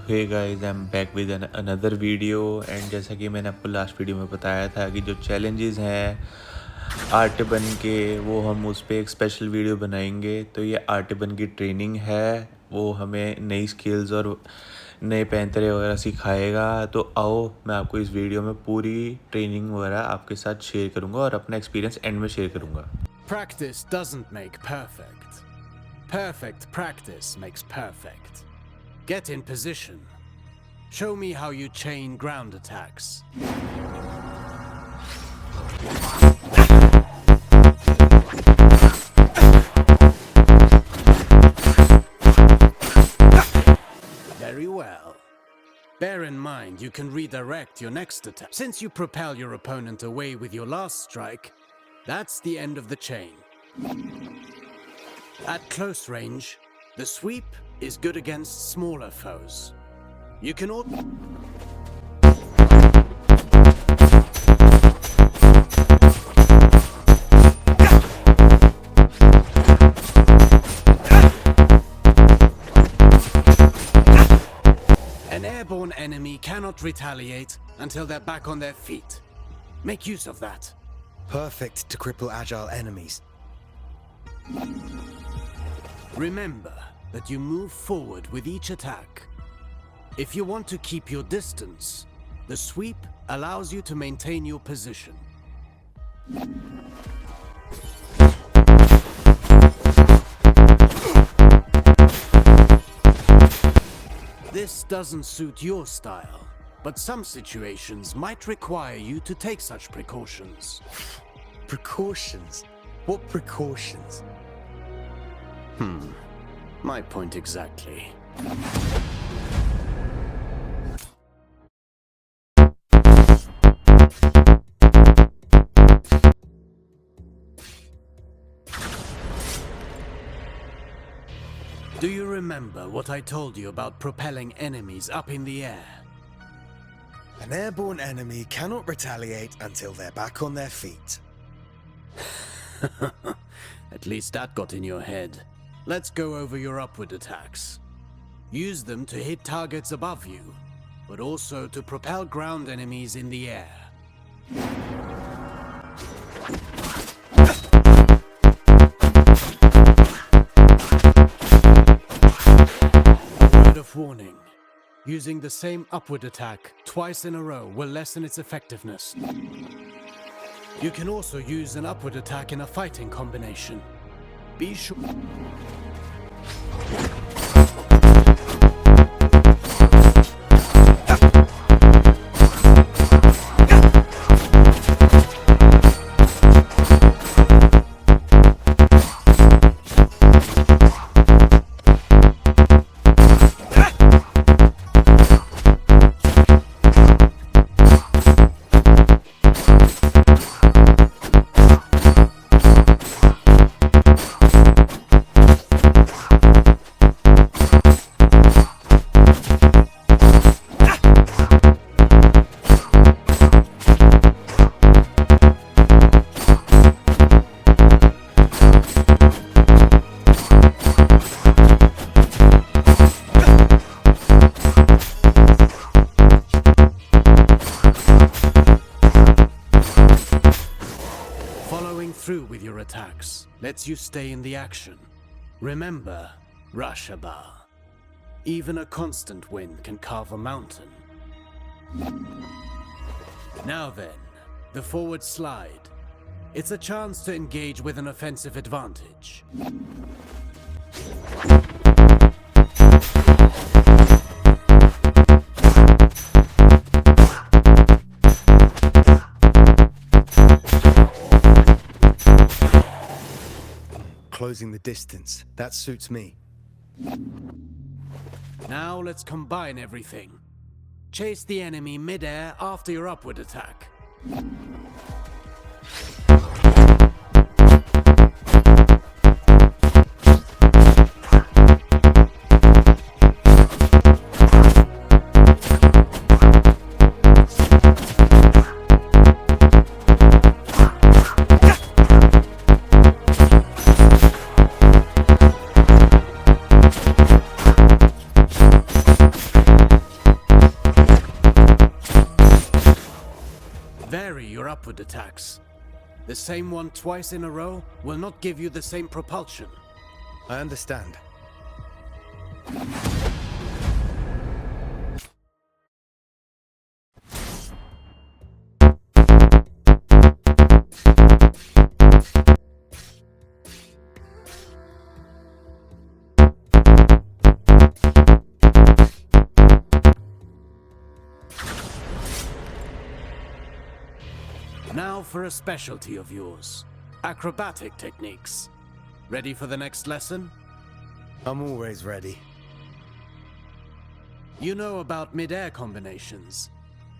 Hey guys, I am back with another video. And जैसा कि मैंने आपको लास्ट वीडियो में बताया था कि जो चैलेंजेस हैं आर्टेबन के, वो हम उस पर एक स्पेशल वीडियो बनाएंगे। तो ये आर्टेबन की ट्रेनिंग है, वो हमें नई स्किल्स और नए पैंतरे वगैरह सिखाएगा। तो आओ, मैं आपको इस वीडियो में पूरी ट्रेनिंग वगैरह आपके साथ शेयर करूँगा और अपना एक्सपीरियंस एंड में शेयर करूँगा। Practice doesn't make perfect. Perfect practice makes perfect. Get in position. Show me how you chain ground attacks. Very well. Bear in mind you can redirect your next attack. Since you propel your opponent away with your last strike, that's the end of the chain. At close range, the sweep is good against smaller foes. You can also An airborne enemy cannot retaliate until they're back on their feet. Make use of that. Perfect to cripple agile enemies. Remember that you move forward with each attack. If you want to keep your distance, the sweep allows you to maintain your position. This doesn't suit your style, but some situations might require you to take such precautions. Precautions? What precautions? My point exactly. Do you remember what I told you about propelling enemies up in the air? An airborne enemy cannot retaliate until they're back on their feet. At least that got in your head. Let's go over your upward attacks. Use them to hit targets above you, but also to propel ground enemies in the air. Word of warning. Using the same upward attack twice in a row will lessen its effectiveness. You can also use an upward attack in a fighting combination. Be sure. Through with your attacks lets you stay in the action. Remember, Artaban. Even a constant wind can carve a mountain. Now then, the forward slide. It's a chance to engage with an offensive advantage. Closing the distance. That suits me. Now let's combine everything. Chase the enemy mid-air after your upward attack. upward attacks. The same one twice in a row will not give you the same propulsion. I understand. Now for a specialty of yours. Acrobatic techniques. Ready for the next lesson? I'm always ready. You know about mid-air combinations,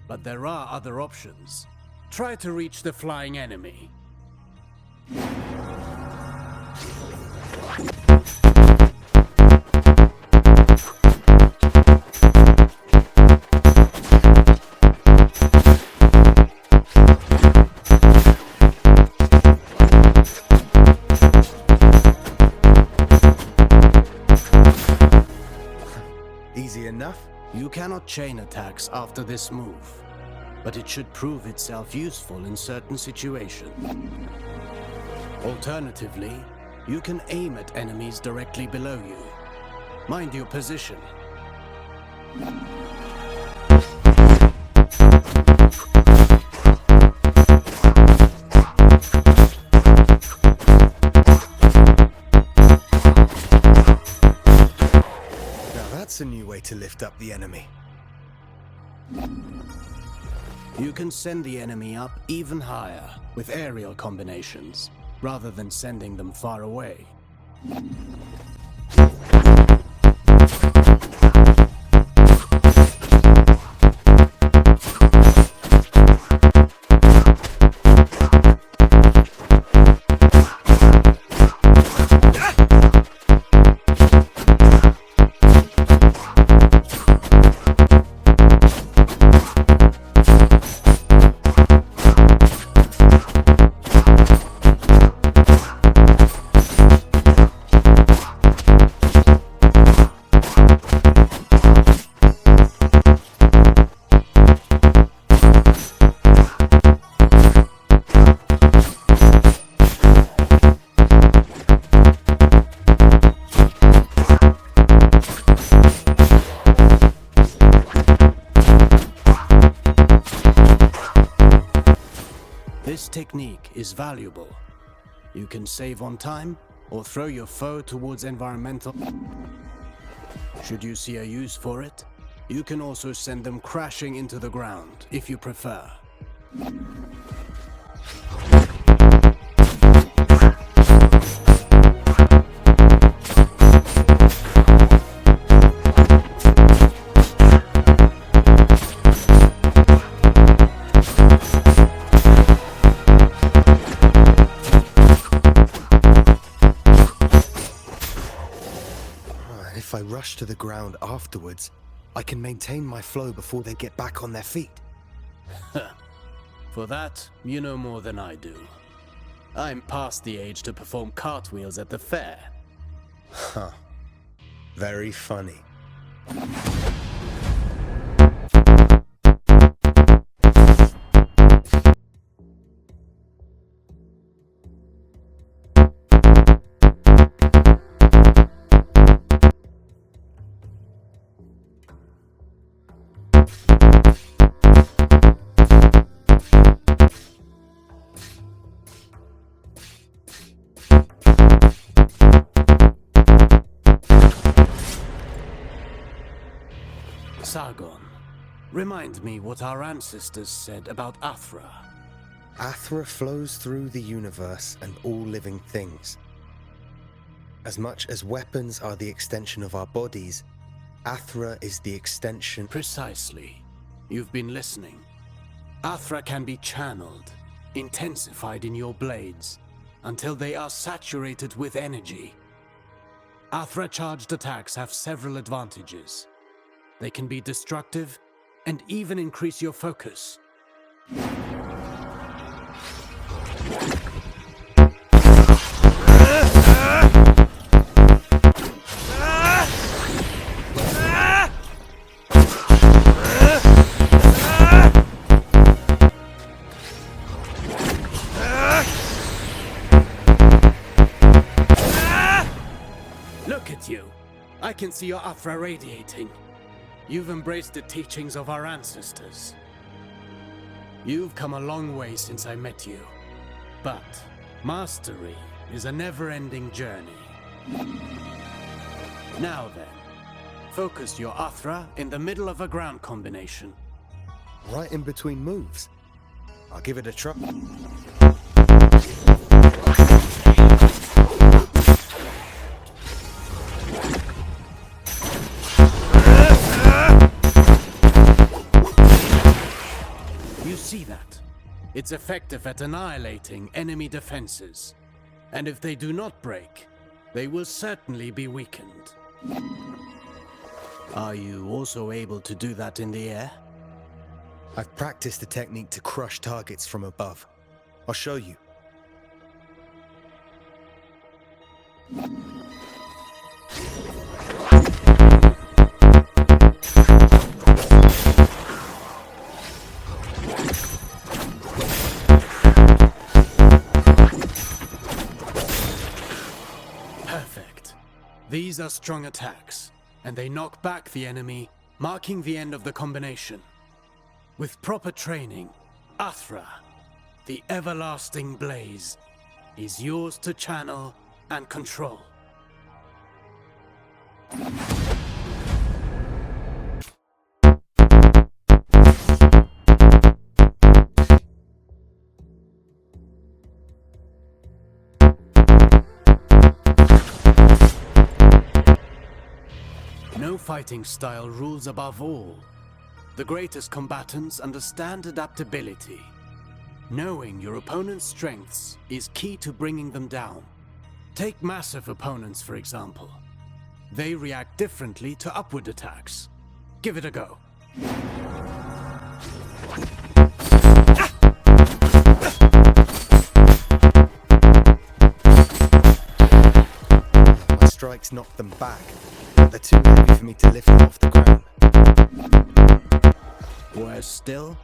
but there are other options. Try to reach the flying enemy. Easy enough? You cannot chain attacks after this move, but it should prove itself useful in certain situations. Alternatively, you can aim at enemies directly below you. Mind your position. That's a new way to lift up the enemy. You can send the enemy up even higher with aerial combinations, rather than sending them far away. This technique is valuable. You can save on time or throw your foe towards environmental. Should you see a use for it, you can also send them crashing into the ground if you prefer. If I rush to the ground afterwards, I can maintain my flow before they get back on their feet. For that, you know more than I do. I'm past the age to perform cartwheels at the fair. Huh. Very funny. Sargon, remind me what our ancestors said about Athra. Athra flows through the universe and all living things. As much as weapons are the extension of our bodies, Athra is the extension. Precisely. You've been listening. Athra can be channeled, intensified in your blades, until they are saturated with energy. Athra-charged attacks have several advantages. They can be destructive and even increase your focus. Look at you. I can see your Athra radiating. You've embraced the teachings of our ancestors. You've come a long way since I met you. But mastery is a never-ending journey. Now then, focus your Athra in the middle of a ground combination. Right in between moves. I'll give it a try. You see that? It's effective at annihilating enemy defenses. And if they do not break, they will certainly be weakened. Are you also able to do that in the air? I've practiced the technique to crush targets from above. I'll show you. Perfect. These are strong attacks, and they knock back the enemy, marking the end of the combination. With proper training, Athra, the everlasting blaze, is yours to channel and control. No fighting style rules above all. The greatest combatants understand adaptability. Knowing your opponent's strengths is key to bringing them down. Take massive opponents, for example. They react differently to upward attacks. Give it a go. My strikes knock them back, but they're too heavy for me to lift them off the ground. Worse still,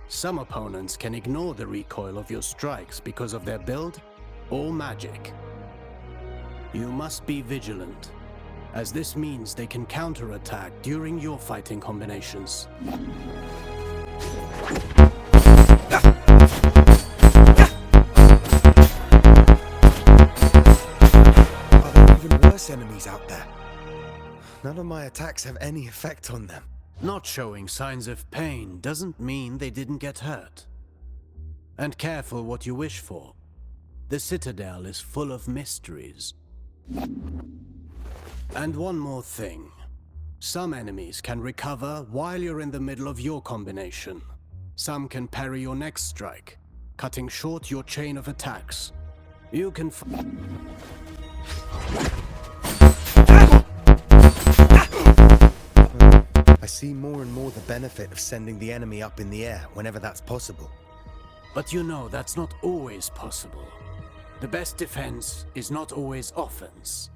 some opponents can ignore the recoil of your strikes because of their build or magic. You must be vigilant, as this means they can counterattack during your fighting combinations. Are there even worse enemies out there? None of my attacks have any effect on them. Not showing signs of pain doesn't mean they didn't get hurt. And careful what you wish for. The Citadel is full of mysteries. And one more thing. Some enemies can recover while you're in the middle of your combination. Some can parry your next strike, cutting short your chain of attacks. You can I see more and more the benefit of sending the enemy up in the air whenever that's possible. But you know that's not always possible. The best defense is not always offense.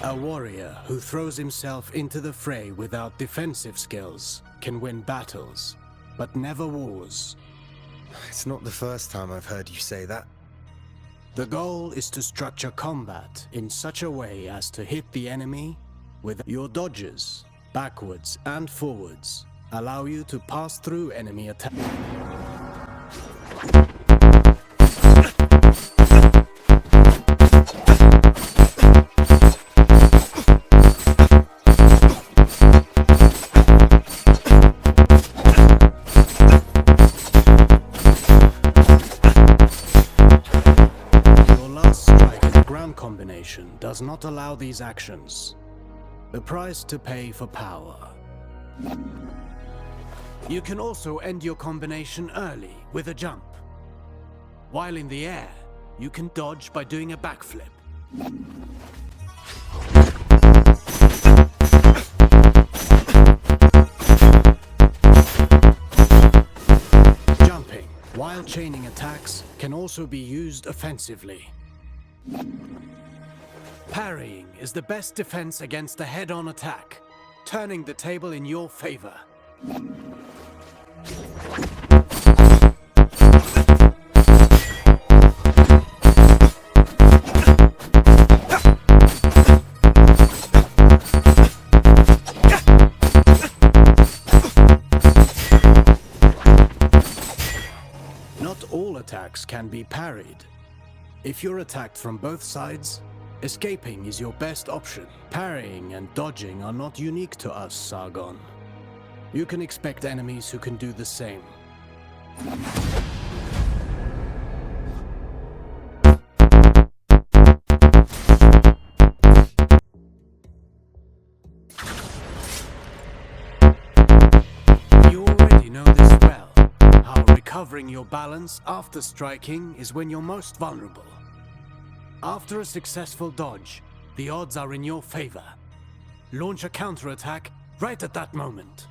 A warrior who throws himself into the fray without defensive skills can win battles, but never wars. It's not the first time I've heard you say that. The goal is to structure combat in such a way as to hit the enemy with your dodges, backwards and forwards, allow you to pass through enemy attacks. Does not allow these actions. The price to pay for power. You can also end your combination early with a jump. While in the air, you can dodge by doing a backflip. Jumping while chaining attacks can also be used offensively. Parrying is the best defense against a head-on attack, turning the table in your favor. Not all attacks can be parried. If you're attacked from both sides, escaping is your best option. Parrying and dodging are not unique to us, Sargon. You can expect enemies who can do the same. You already know this well, how recovering your balance after striking is when you're most vulnerable. After a successful dodge, the odds are in your favor. Launch a counterattack right at that moment.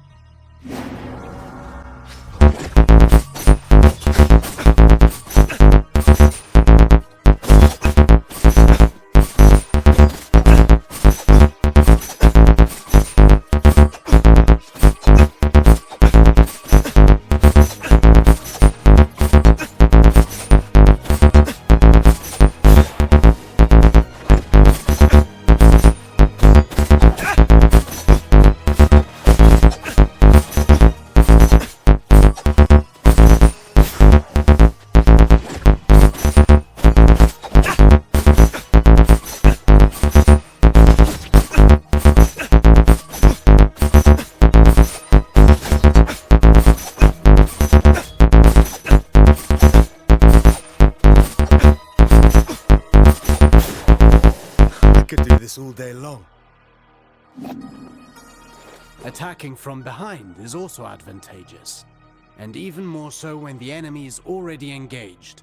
All day long. Attacking from behind is also advantageous, and even more so when the enemy is already engaged.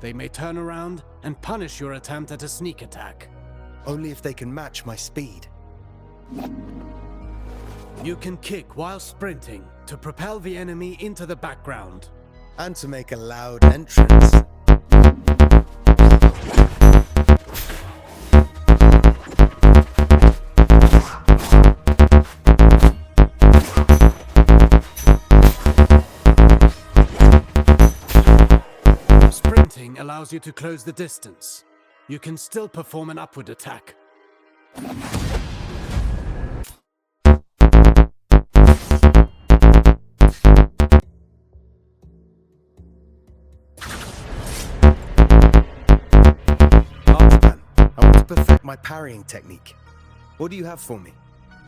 They may turn around and punish your attempt at a sneak attack. Only if they can match my speed. You can kick while sprinting to propel the enemy into the background. And to make a loud entrance. Sprinting allows you to close the distance. You can still perform an upward attack. perfect my parrying technique. What do you have for me?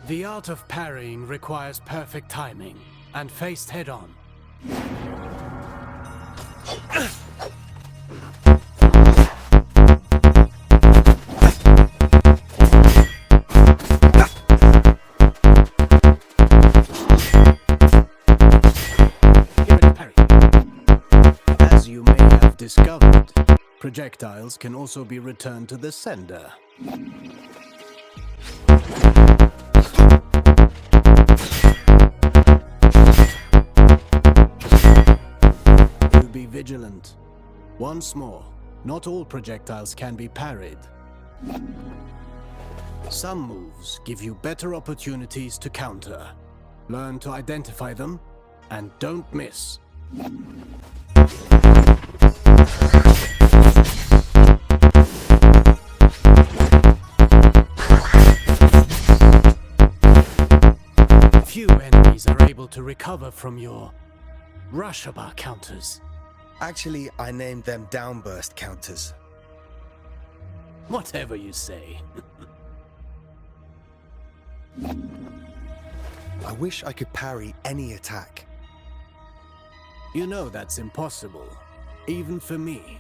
The art of parrying requires perfect timing and faced head-on. As you may have discovered, projectiles can also be returned to the sender. Be vigilant. Once more, not all projectiles can be parried. Some moves give you better opportunities to counter. Learn to identify them, and don't miss. Few enemies are able to recover from your Artaban counters. Actually, I named them downburst counters. Whatever you say. I wish I could parry any attack. You know that's impossible, even for me.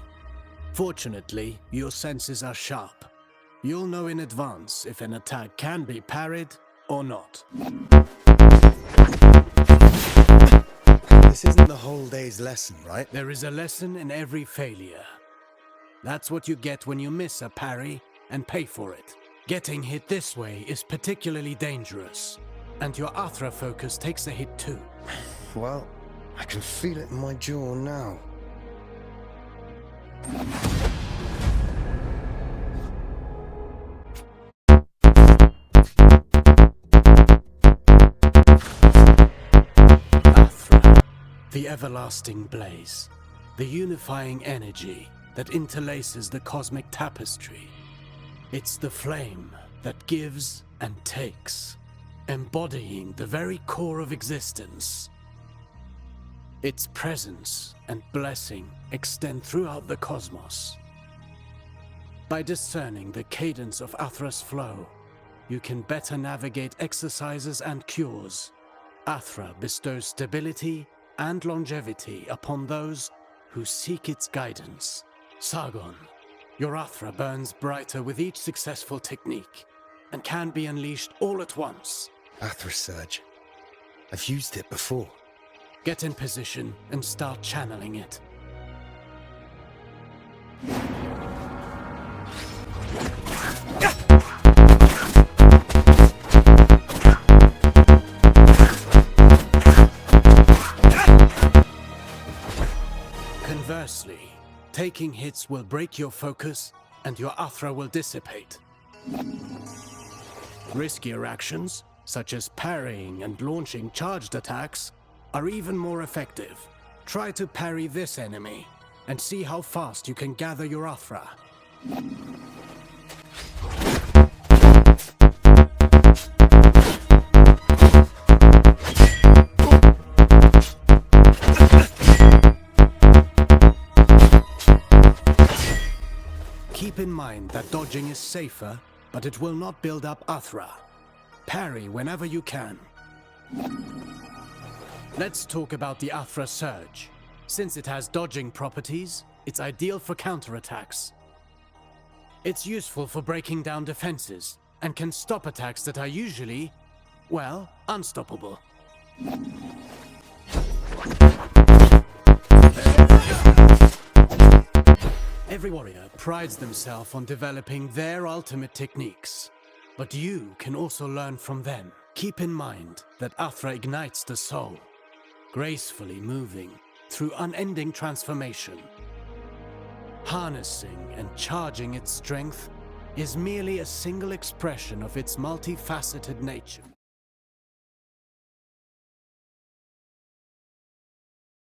Fortunately, your senses are sharp. You'll know in advance if an attack can be parried or not. This isn't the whole day's lesson, right? There is a lesson in every failure. That's what you get when you miss a parry and pay for it. Getting hit this way is particularly dangerous, and your Athra focus takes a hit too. Well, I can feel it in my jaw now. The everlasting blaze, the unifying energy that interlaces the cosmic tapestry. It's the flame that gives and takes, embodying the very core of existence. Its presence and blessing extend throughout the cosmos. By discerning the cadence of Athra's flow, you can better navigate exercises and cures. Athra bestows stability and longevity upon those who seek its guidance. Sargon, your Athra burns brighter with each successful technique and can be unleashed all at once. Athra Surge. I've used it before. Get in position and start channeling it. Conversely, taking hits will break your focus and your Athra will dissipate. Riskier actions, such as parrying and launching charged attacks, are even more effective. Try to parry this enemy and see how fast you can gather your Athra. Keep in mind that dodging is safer, but it will not build up Athra. Parry whenever you can. Let's talk about the Athra Surge. Since it has dodging properties, it's ideal for counterattacks. It's useful for breaking down defenses, and can stop attacks that are usually, well, unstoppable. Every warrior prides themselves on developing their ultimate techniques, but you can also learn from them. Keep in mind that Athra ignites the soul, gracefully moving through unending transformation. Harnessing and charging its strength is merely a single expression of its multifaceted nature.